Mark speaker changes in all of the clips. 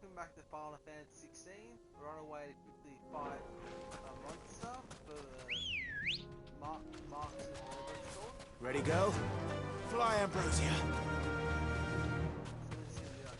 Speaker 1: welcome back to Final Fantasy 16. We're on our way to quickly fight a monster for the Marks of whatever it's called.
Speaker 2: Ready, go? Fly, Ambrosia.
Speaker 1: So this is gonna be like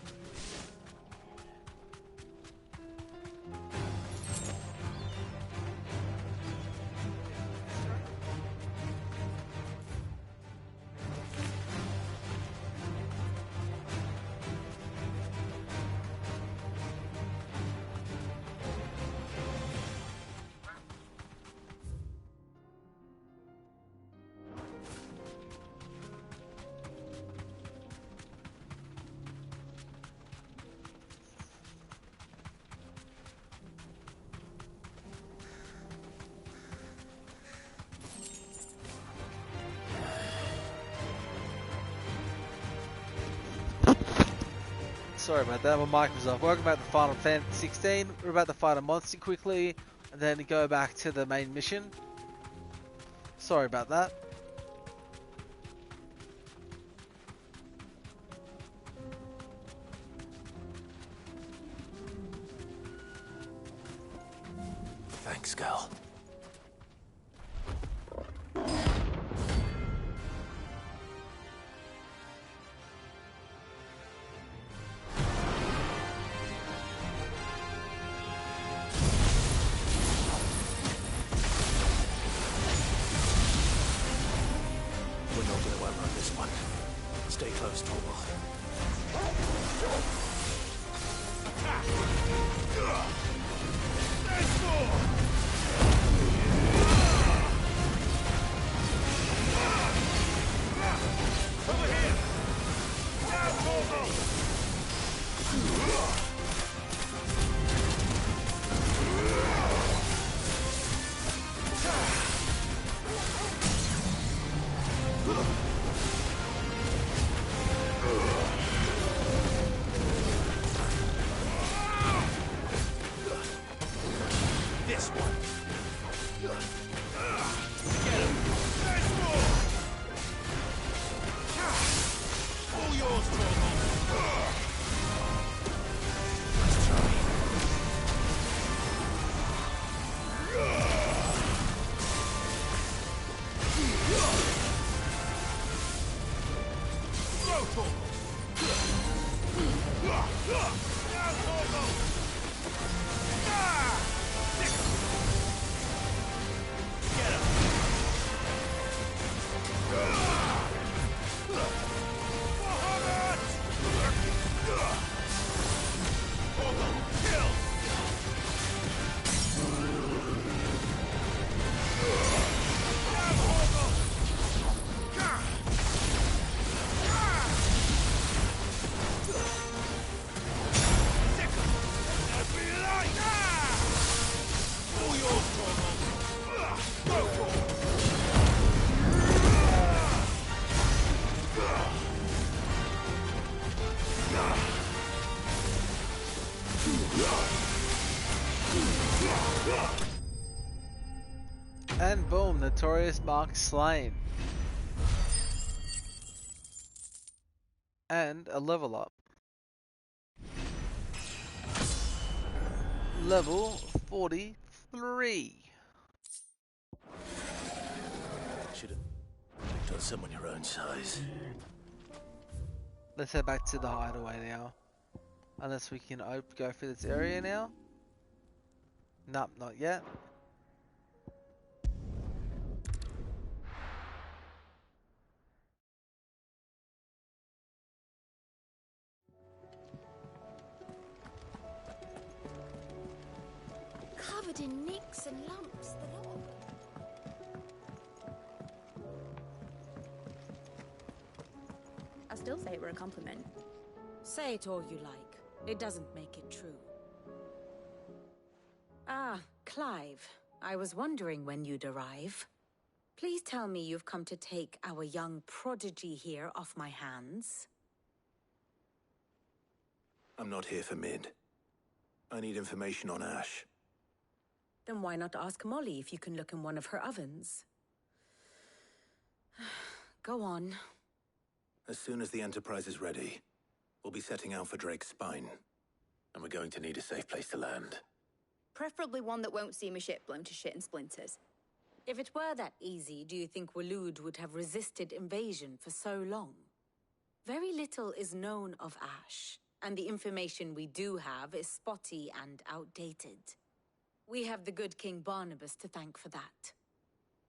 Speaker 1: sorry about that, my mic was off. Welcome back to Final Fantasy 16. We're about to fight a monster quickly and then go back to the main mission. Sorry about that.
Speaker 2: Thanks, girl. We're not gonna outrun this one. Stay close, Torval. Over here! Down, Torval! This one. Get him. Nice move. All yours, Torval. Nice try. Go, Torval. Now, Torval. Get him! Mohammed! Kill! All yours, Torval. Go, Torval.
Speaker 1: And boom, Notorious Mark slain. And a level up. Level 43.
Speaker 2: Should have done someone your own size.
Speaker 1: Let's head back to the hideaway now. Unless we can go through this area now. Nope, not yet.
Speaker 3: Covered in nicks and lumps, the lot.
Speaker 4: I still say it were a compliment.
Speaker 5: Say it all you like. It doesn't make it true. Ah, Clive. I was wondering when you'd arrive. Please tell me you've come to take our young prodigy here off my hands.
Speaker 2: I'm not here for Mid. I need information on Ash.
Speaker 5: Then why not ask Molly if you can look in one of her ovens? Go on.
Speaker 2: As soon as the Enterprise is ready, we'll be setting out for Drake's spine. And we're going to need a safe place to land.
Speaker 4: Preferably one that won't see my ship blown to shit and splinters.
Speaker 5: If it were that easy, do you think Waloed would have resisted invasion for so long? Very little is known of Ash, and the information we do have is spotty and outdated. We have the good King Barnabas to thank for that.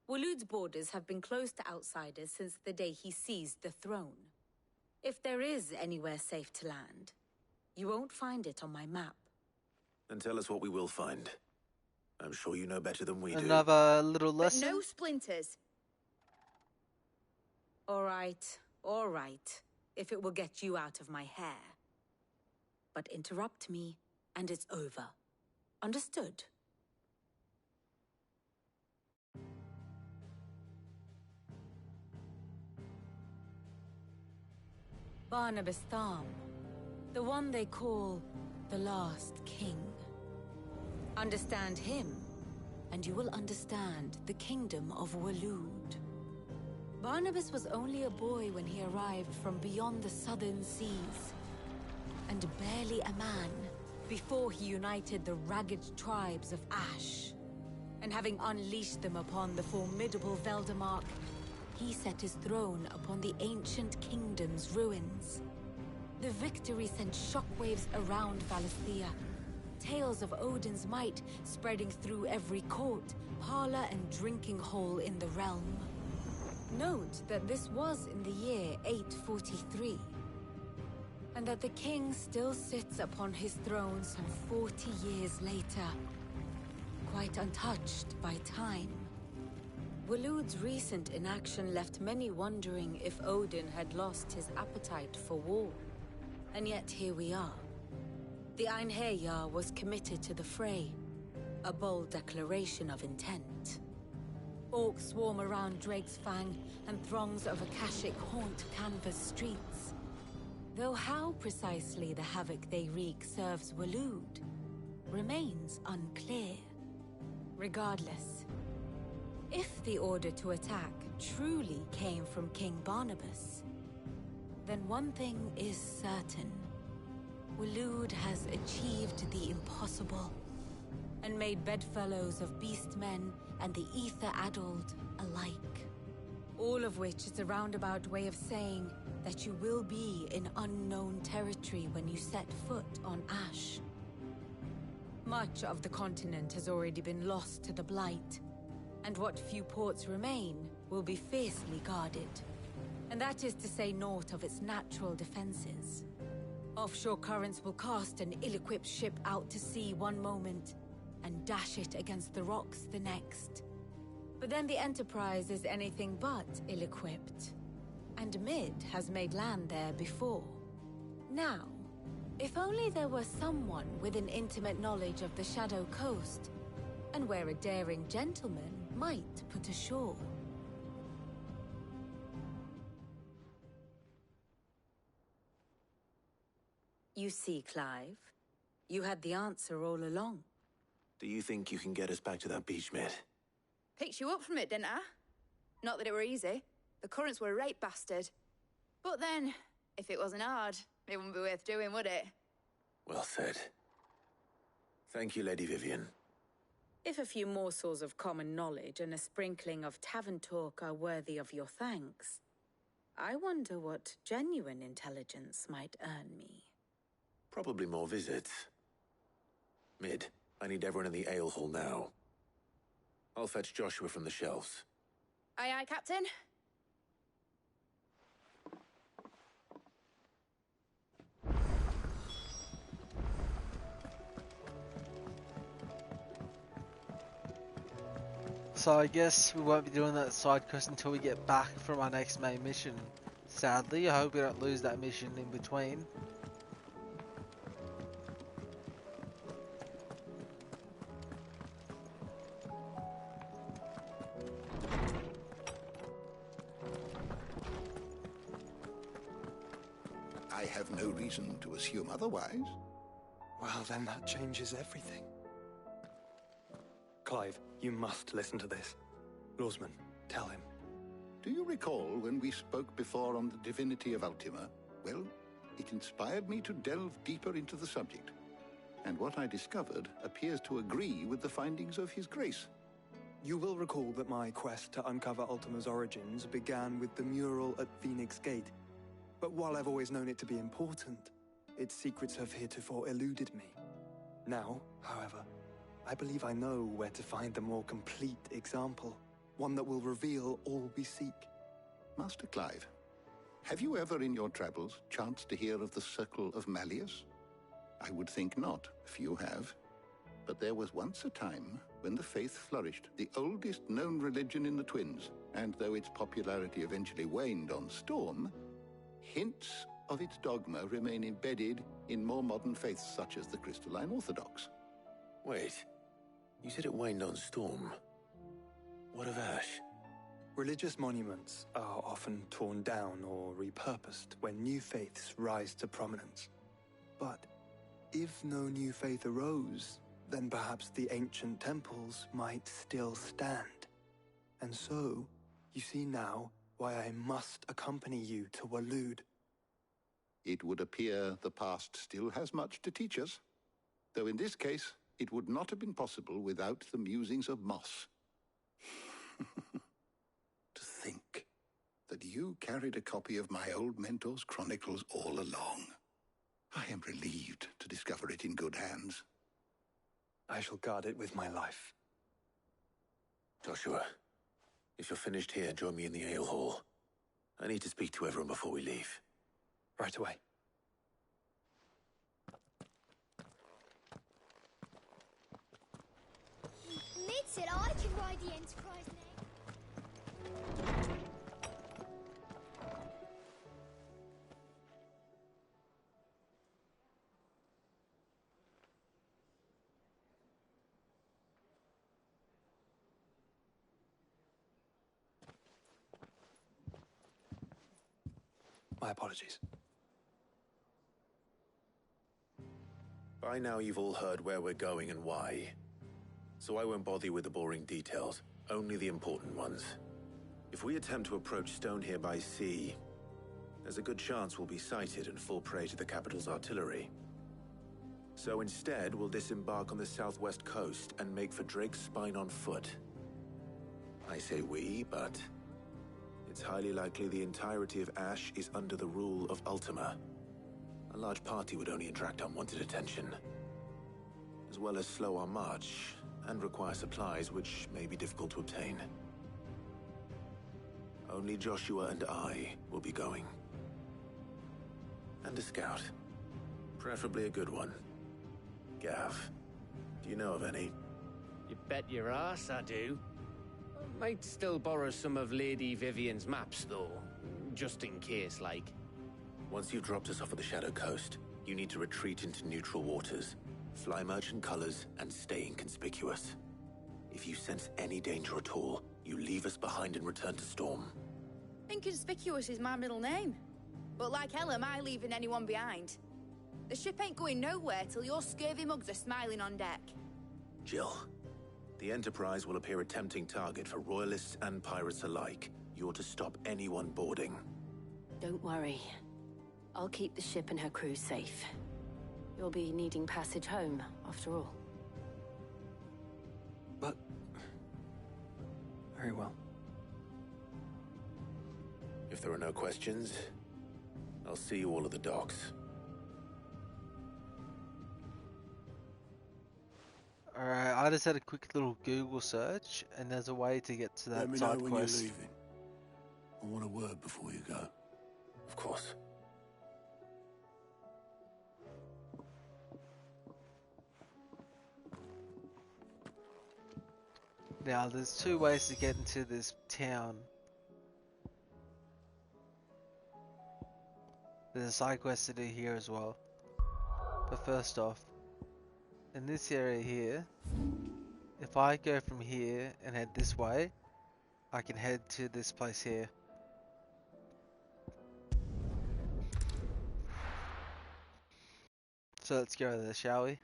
Speaker 5: Waloed's borders have been closed to outsiders since the day he seized the throne. If there is anywhere safe to land, you won't find it on my map.
Speaker 2: Then tell us what we will find. I'm sure you know better than we do.
Speaker 1: Another little
Speaker 4: But
Speaker 1: lesson.
Speaker 4: no splinters.
Speaker 5: All right, if it will get you out of my hair. But interrupt me, and it's over. Understood? Barnabas Tharm, the one they call the Last King. Understand him, and you will understand the kingdom of Waloed. Barnabas was only a boy when he arrived from beyond the southern seas, and barely a man before he united the ragged tribes of Ash. And having unleashed them upon the formidable Veldamark, he set his throne upon the ancient kingdom's ruins. The victory sent shockwaves around Valisthea, tales of Odin's might spreading through every court, parlor, and drinking hole in the realm. Note that this was in the year 843, and that the king still sits upon his throne some 40 years later, quite untouched by time. Waloed's recent inaction left many wondering if Odin had lost his appetite for war. And yet here we are. The Einherjar was committed to the fray, a bold declaration of intent. Orcs swarm around Drake's Fang, and throngs of Akashic haunt Canva's streets. Though how precisely the havoc they wreak serves Waloed remains unclear. Regardless, if the order to attack truly came from King Barnabas, then one thing is certain. Waloed has achieved the impossible, and made bedfellows of beastmen and the ether-addled alike. All of which is a roundabout way of saying that you will be in unknown territory when you set foot on Ash. Much of the continent has already been lost to the Blight, and what few ports remain will be fiercely guarded. And that is to say naught of its natural defenses. Offshore currents will cast an ill-equipped ship out to sea one moment, and dash it against the rocks the next. But then the Enterprise is anything but ill-equipped, and Mid has made land there before. Now, if only there were someone with an intimate knowledge of the Shadow Coast, and where a daring gentleman might put ashore. You see, Clive, you had the answer all along.
Speaker 2: Do you think you can get us back to that beach, Mid?
Speaker 4: Picked you up from it, didn't I? Not that it were easy. The currents were a right bastard. But then, if it wasn't hard, it wouldn't be worth doing, would it?
Speaker 2: Well said. Thank you, Lady Vivian.
Speaker 5: If a few morsels of common knowledge and a sprinkling of tavern talk are worthy of your thanks, I wonder what genuine intelligence might earn me.
Speaker 2: Probably more visits. Mid, I need everyone in the ale hall now. I'll fetch Joshua from the shelves.
Speaker 4: Aye, aye, Captain.
Speaker 1: So I guess we won't be doing that side quest until we get back from our next main mission. Sadly, I hope we don't lose that mission in between.
Speaker 6: I have no reason to assume otherwise.
Speaker 7: Well, then that changes everything. Clive, you must listen to this. Lawsman, tell him.
Speaker 6: Do you recall when we spoke before on the divinity of Ultima? Well, it inspired me to delve deeper into the subject. and what I discovered appears to agree with the findings of His Grace.
Speaker 7: You will recall that my quest to uncover Ultima's origins began with the mural at Phoenix Gate. But while I've always known it to be important, its secrets have heretofore eluded me. Now, however, I believe I know where to find the more complete example, one that will reveal all we seek.
Speaker 6: Master Clive, have you ever in your travels chanced to hear of the Circle of Malleus? I would think not, if you have. But there was once a time when the faith flourished, the oldest known religion in the Twins, and though its popularity eventually waned on Storm, hints of its dogma remain embedded in more modern faiths such as the Crystalline Orthodox.
Speaker 2: Wait, you said it waned on Storm. What of Ash?
Speaker 7: Religious monuments are often torn down or repurposed when new faiths rise to prominence. But if no new faith arose, then perhaps the ancient temples might still stand. And so, you see now why I must accompany you to Waloed.
Speaker 6: It would appear the past still has much to teach us, though in this case, it would not have been possible without the musings of Moss. To think that you carried a copy of my old mentor's chronicles all along. I am relieved to discover it in good hands.
Speaker 7: I shall guard it with my life.
Speaker 2: Joshua, if you're finished here, join me in the ale hall. I need to speak to everyone before we leave.
Speaker 7: Right away.
Speaker 3: Ned said I can ride the Enterprise now.
Speaker 7: My apologies.
Speaker 2: By now you've all heard where we're going and why. So I won't bother you with the boring details, only the important ones. If we attempt to approach Stone here by sea, there's a good chance we'll be sighted and fall prey to the capital's artillery. So instead, we'll disembark on the southwest coast and make for Drake's Spine on foot. I say we, but it's highly likely the entirety of Ash is under the rule of Ultima. A large party would only attract unwanted attention, as well as slow our march and require supplies which may be difficult to obtain. Only Joshua and I will be going. And a scout. Preferably a good one. Gav, do you know of any?
Speaker 8: You bet your ass I do. Might still borrow some of Lady Vivian's maps, though. Just in case, like.
Speaker 2: Once you've dropped us off at the Shadow Coast, you need to retreat into neutral waters, fly merchant colors, and stay inconspicuous. If you sense any danger at all, you leave us behind and return to Storm.
Speaker 4: Inconspicuous is my middle name. But like hell am I leaving anyone behind. The ship ain't going nowhere till your scurvy mugs are smiling on deck.
Speaker 2: Jill, the Enterprise will appear a tempting target for royalists and pirates alike. You're to stop anyone boarding.
Speaker 5: Don't worry. I'll keep the ship and her crew safe. You'll be needing passage home, after all.
Speaker 7: But... very well.
Speaker 2: If there are no questions, I'll see you all at the docks.
Speaker 1: Alright, I just had a quick little Google search, and there's a way to get to that
Speaker 2: Let me
Speaker 1: side
Speaker 2: know when
Speaker 1: quest.
Speaker 2: you're leaving. I want a word before you go. Of course.
Speaker 1: Now, there's two ways to get into this town. There's a side quest to do here as well. But first off, in this area here, if I go from here and head this way, I can head to this place here. So let's go there, shall we?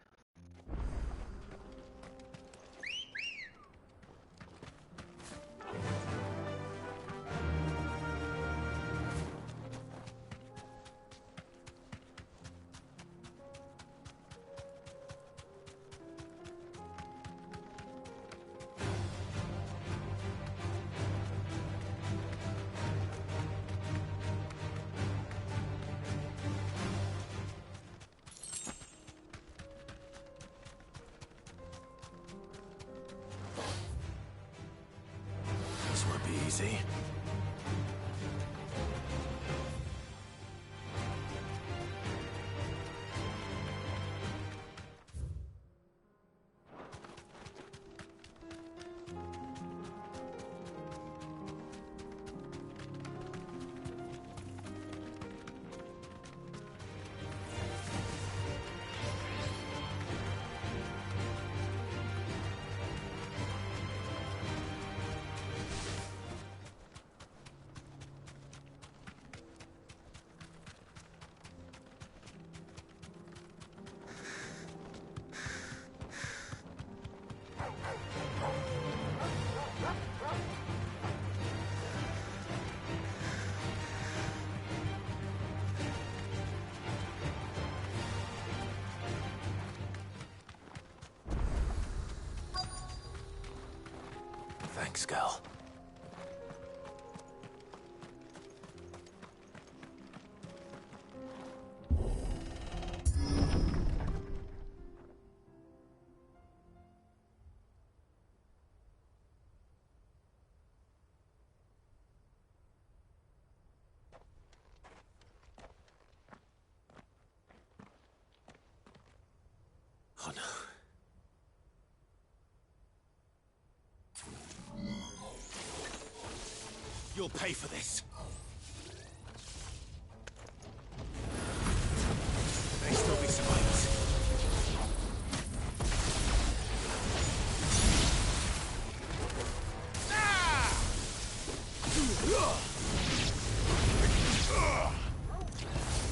Speaker 2: easy. Thanks, girl. Oh no. You'll pay for this. May still be some lights.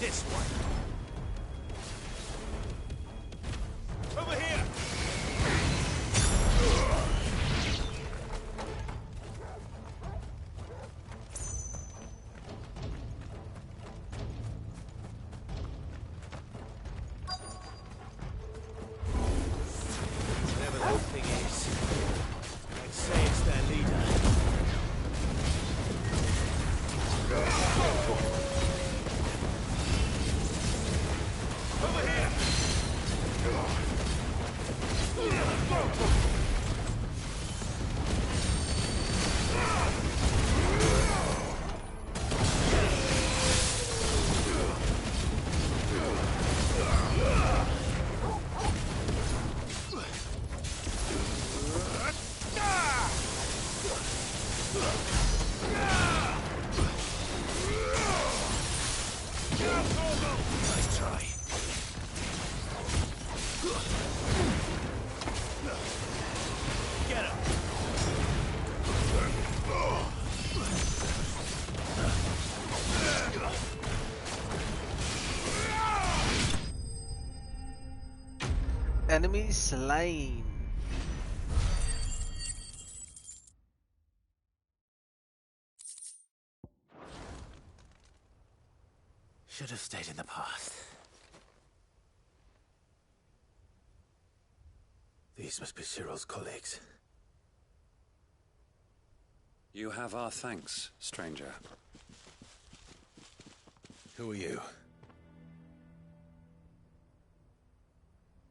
Speaker 2: This one. Over here! Whatever that thing is, I'd say it's their leader. Over here! Nice try. Get him!
Speaker 1: Enemy slain.
Speaker 2: Should have stayed in the past. These must be Cyril's colleagues.
Speaker 9: You have our thanks, stranger.
Speaker 2: Who are you?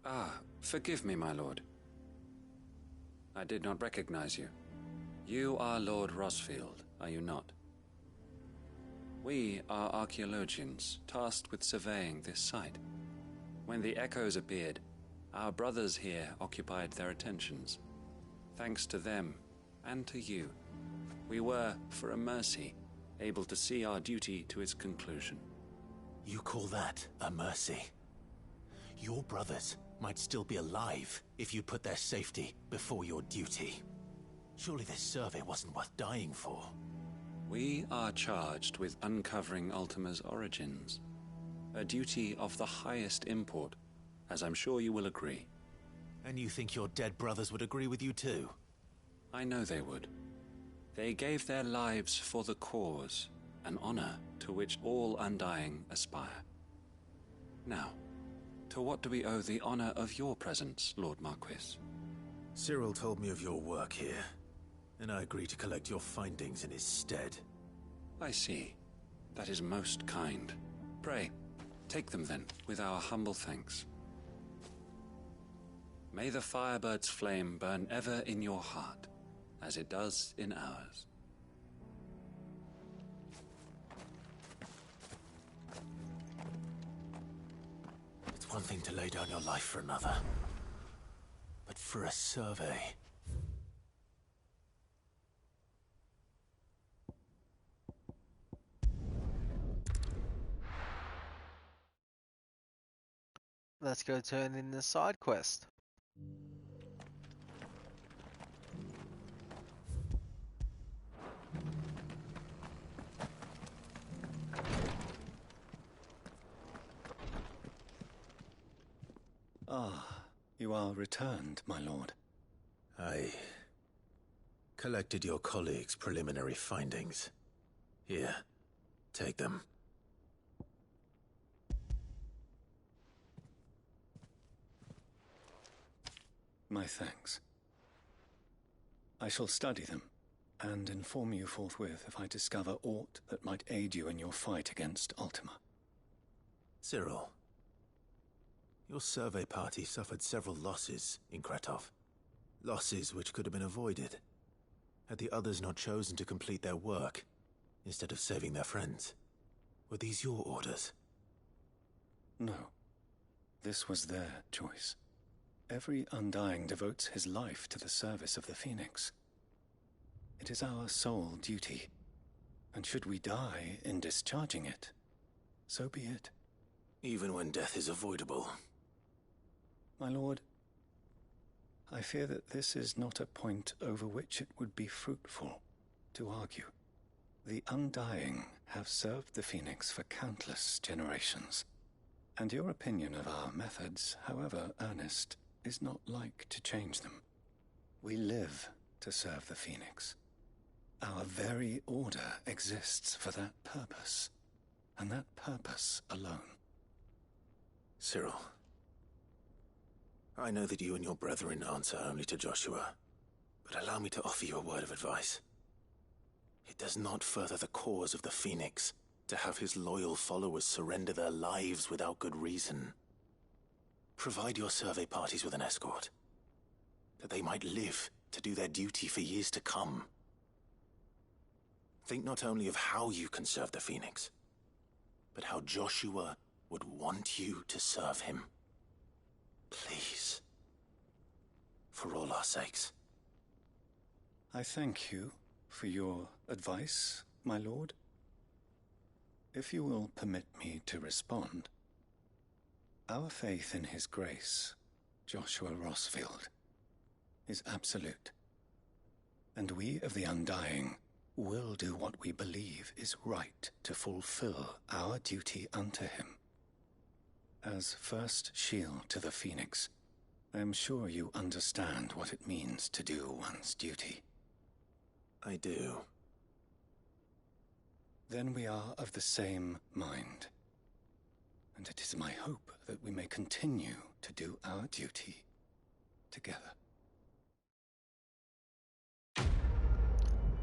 Speaker 9: Ah, forgive me, my lord. I did not recognize you. You are Lord Rosfield, are you not? We are archaeologians, tasked with surveying this site. When the echoes appeared, our brothers here occupied their attentions. Thanks to them, and to you, we were, for a mercy, able to see our duty to its conclusion.
Speaker 2: You call that a mercy? Your brothers might still be alive if you put their safety before your duty. Surely this survey wasn't worth dying for.
Speaker 9: We are charged with uncovering Ultima's origins. A duty of the highest import, as I'm sure you will agree.
Speaker 2: And you think your dead brothers would agree with you too?
Speaker 9: I know they would. They gave their lives for the cause, an honor to which all Undying aspire. Now, to what do we owe the honor of your presence, Lord Marquis?
Speaker 2: Cyril told me of your work here, and I agree to collect your findings in his stead.
Speaker 9: I see. That is most kind. Pray, take them then, with our humble thanks. May the Firebird's flame burn ever in your heart, as it does in ours.
Speaker 2: one thing to lay down your life for another. But for a survey...
Speaker 1: Let's go turn in the side quest.
Speaker 10: Ah, you are returned, my lord.
Speaker 2: I collected your colleagues' preliminary findings. Here, take them.
Speaker 10: My thanks. I shall study them, and inform you forthwith if I discover aught that might aid you in your fight against Ultima.
Speaker 2: Cyril, your survey party suffered several losses in Kretov. Losses which could have been avoided, had the others not chosen to complete their work, instead of saving their friends. Were these your orders?
Speaker 10: No. This was their choice. Every Undying devotes his life to the service of the Phoenix. It is our sole duty, and should we die in discharging it, so be it.
Speaker 2: Even when death is avoidable.
Speaker 10: My lord, I fear that this is not a point over which it would be fruitful to argue. The Undying have served the Phoenix for countless generations, and your opinion of our methods, however earnest, is not like to change them. We live to serve the Phoenix. Our very order exists for that purpose, and that purpose alone.
Speaker 2: Cyril, I know that you and your brethren answer only to Joshua, but allow me to offer you a word of advice. It does not further the cause of the Phoenix to have his loyal followers surrender their lives without good reason. Provide your survey parties with an escort, that they might live to do their duty for years to come. Think not only of how you can serve the Phoenix, but how Joshua would want you to serve him. Please. For all our sakes.
Speaker 10: I thank you for your advice, my lord. If you will permit me to respond, our faith in his grace, Joshua Rossfield, is absolute, and we of the Undying will do what we believe is right to fulfill our duty unto him. As first shield to the Phoenix, I am sure you understand what it means to do one's duty.
Speaker 2: I do.
Speaker 10: Then we are of the same mind, and it is my hope that we may continue to do our duty together.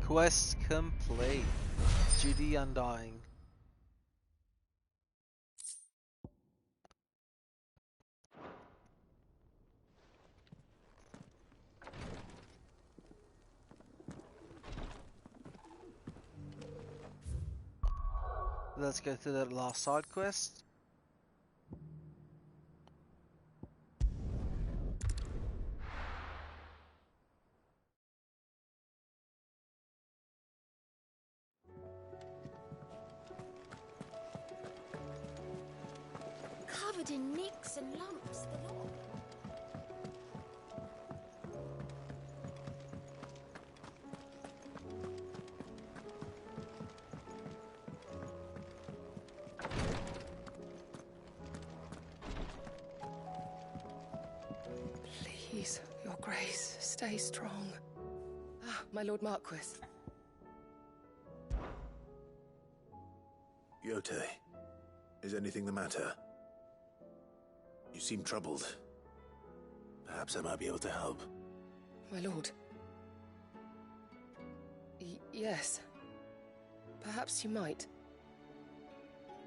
Speaker 1: Quest complete. Duty Undying. Let's go through that last side quest.
Speaker 3: Covered in nicks and lumps, the lot.
Speaker 11: Please, your grace, stay strong. Ah, my lord Marquis.
Speaker 2: Yote, is anything the matter? You seem troubled. Perhaps I might be able to help.
Speaker 11: My lord. Yes. Perhaps you might.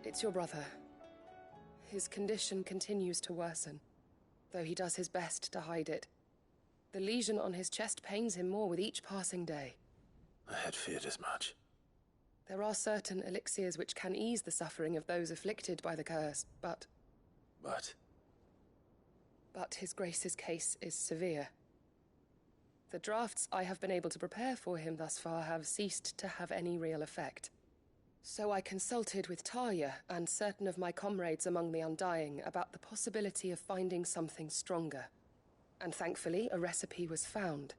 Speaker 11: It's your brother. His condition continues to worsen, though he does his best to hide it. The lesion on his chest pains him more with each passing day.
Speaker 2: I had feared as much.
Speaker 11: There are certain elixirs which can ease the suffering of those afflicted by the curse, but...
Speaker 2: But?
Speaker 11: but His Grace's case is severe. The drafts I have been able to prepare for him thus far have ceased to have any real effect. So I consulted with Tarja and certain of my comrades among the Undying about the possibility of finding something stronger. And thankfully, a recipe was found.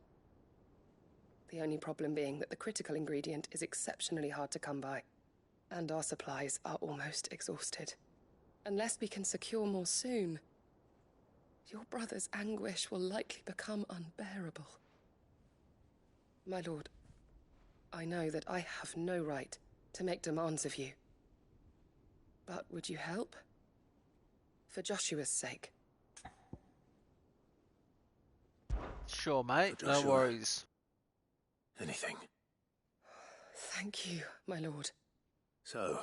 Speaker 11: The only problem being that the critical ingredient is exceptionally hard to come by, and our supplies are almost exhausted. Unless we can secure more soon, your brother's anguish will likely become unbearable. My lord, I know that I have no right to make demands of you. But would you help? For Joshua's sake.
Speaker 1: Sure, mate.
Speaker 2: For
Speaker 1: No
Speaker 2: Joshua.
Speaker 1: worries.
Speaker 2: Anything.
Speaker 11: Thank you, my lord.
Speaker 2: So,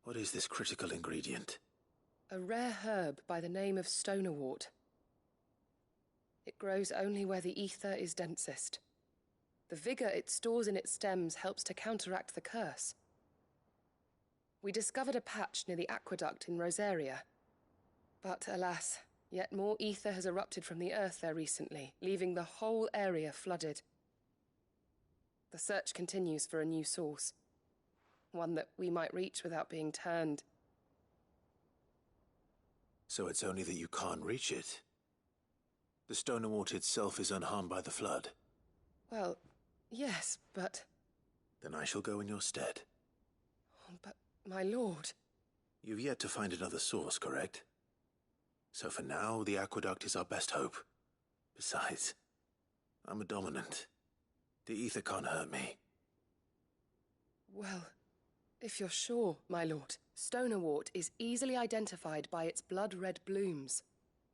Speaker 2: what is this critical ingredient?
Speaker 11: A rare herb by the name of stonerwort. It grows only where the ether is densest. The vigor it stores in its stems helps to counteract the curse. We discovered a patch near the aqueduct in Rosaria. But alas, yet more ether has erupted from the earth there recently, leaving the whole area flooded. The search continues for a new source. One that we might reach without being turned.
Speaker 2: So it's only that you can't reach it. The stonerwort itself is unharmed by the flood.
Speaker 11: Well, yes, but...
Speaker 2: Then I shall go in your stead.
Speaker 11: But, my lord...
Speaker 2: You've yet to find another source, correct? So for now, the aqueduct is our best hope. Besides, I'm a dominant. The ether can't hurt me.
Speaker 11: Well, if you're sure, my lord, stonerwort is easily identified by its blood-red blooms.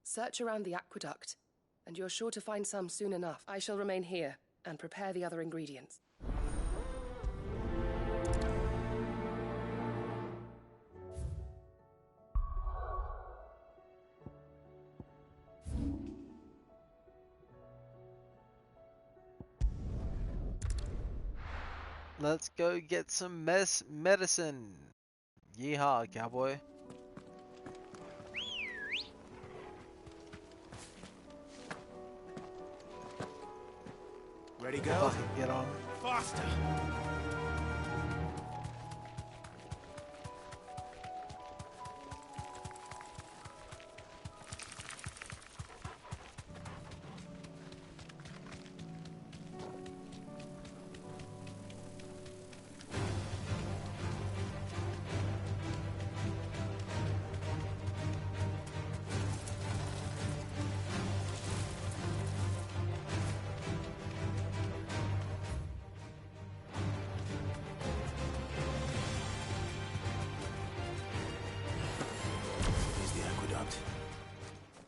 Speaker 11: Search around the aqueduct, and you're sure to find some soon enough. I shall remain here and prepare the other ingredients.
Speaker 1: Let's go get some medicine. Yeehaw, cowboy.
Speaker 2: Ready,
Speaker 1: If
Speaker 2: go?
Speaker 1: I can get on.
Speaker 2: Faster!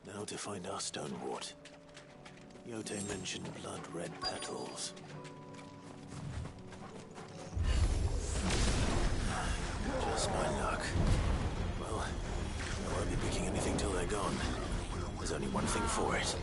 Speaker 2: Now to find our stonewort. Yote mentioned blood-red petals. Just my luck. Well, I won't be picking anything till they're gone. There's only one thing for it.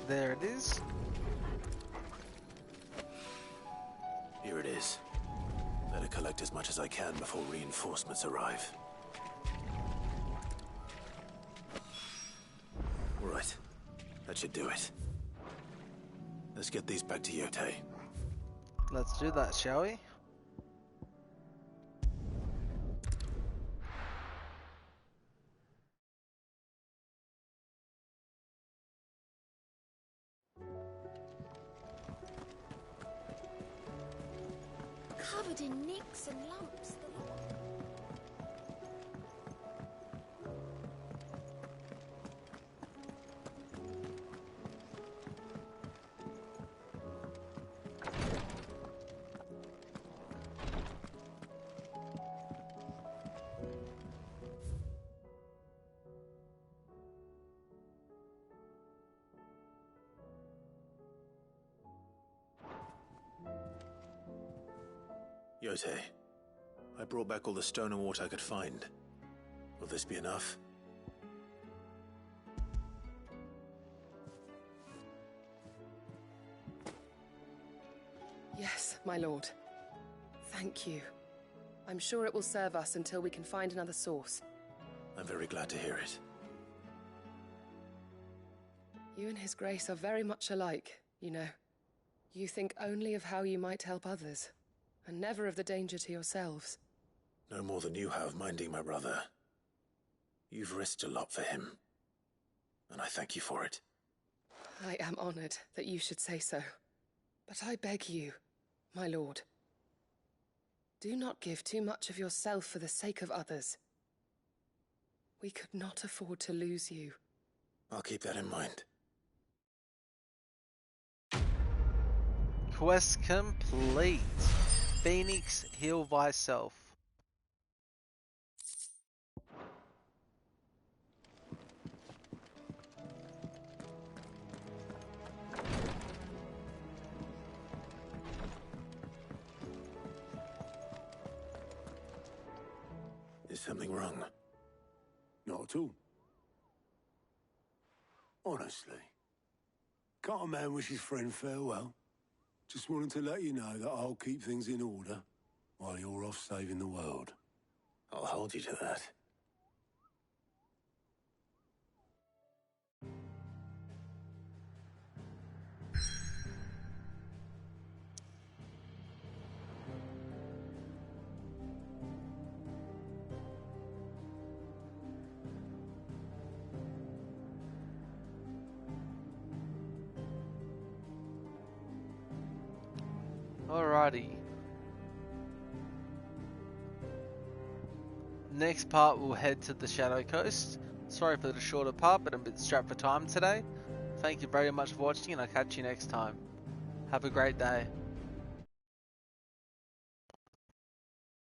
Speaker 1: There it is.
Speaker 2: Here it is. Better collect as much as I can before reinforcements arrive. All right. That should do it. Let's get these back to Yote.
Speaker 1: Let's do that, shall we?
Speaker 3: Covered in nicks and lumps, the lot.
Speaker 2: Yote, I brought back all the stone and water I could find. Will this be enough?
Speaker 11: Yes, my lord. Thank you. I'm sure it will serve us until we can find another source.
Speaker 2: I'm very glad to hear it.
Speaker 11: You and His Grace are very much alike, you know. You think only of how you might help others, and never of the danger to yourselves.
Speaker 2: No more than you have minding my brother. You've risked a lot for him, and I thank you for it.
Speaker 11: I am honored that you should say so. But I beg you, my lord, do not give too much of yourself for the sake of others. We could not afford to lose you.
Speaker 2: I'll keep that in mind.
Speaker 1: Quest complete. Phoenix, heal thyself.
Speaker 2: Is something wrong?
Speaker 12: Not at all. Honestly. Can't a man wish his friend farewell? Just wanted to let you know that I'll keep things in order while you're off saving the world.
Speaker 2: I'll hold you to that.
Speaker 1: Alrighty. Next part we'll head to the Shadow Coast. Sorry for the shorter part, but I'm a bit strapped for time today. Thank you very much for watching, and I'll catch you next time. Have a great day.